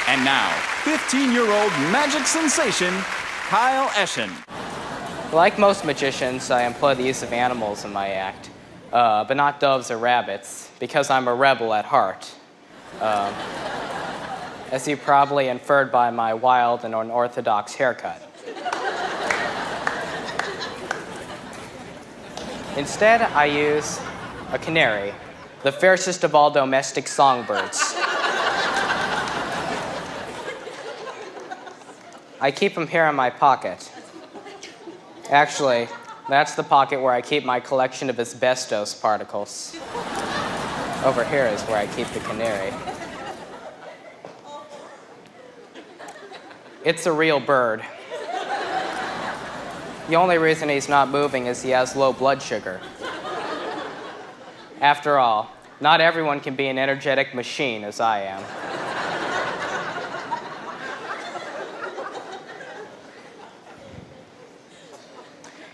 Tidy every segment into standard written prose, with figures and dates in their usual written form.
And now, 15-year-old magic sensation, Kyle Eschen. Like most magicians, I employ the use of animals in my act, but not doves or rabbits, because I'm a rebel at heart. As you probably inferred by my wild and unorthodox haircut. Instead, I use a canary, the fiercest of all domestic songbirds. I keep him here in my pocket. Actually, that's the pocket where I keep my collection of asbestos particles. Over here is where I keep the canary. It's a real bird. The only reason he's not moving is he has low blood sugar. After all, not everyone can be an energetic machine as I am.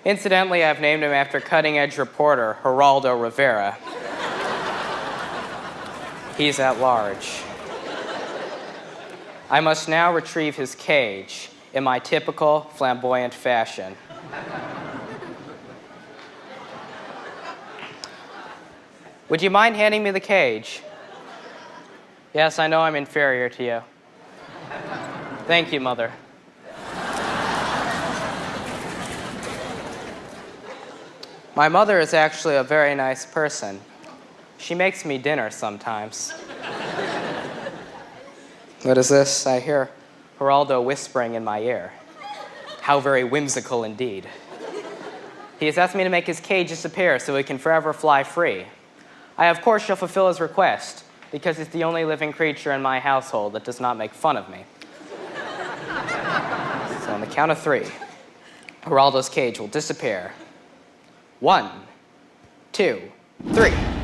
Incidentally, I've named him after cutting-edge reporter Geraldo Rivera. He's at large. I must now retrieve his cage in my typical flamboyant fashion. Would you mind handing me the cage? Yes, I know I'm inferior to you. Thank you, Mother. My mother is actually a very nice person. She makes me dinner sometimes. What is this? I hear Geraldo whispering in my ear. How very whimsical indeed. He has asked me to make his cage disappear so he can forever fly free. I, of course, shall fulfill his request, because he's the only living creature in my household that does not make fun of me. So on the count of 3, Geraldo's cage will disappear. 1, 2, 3.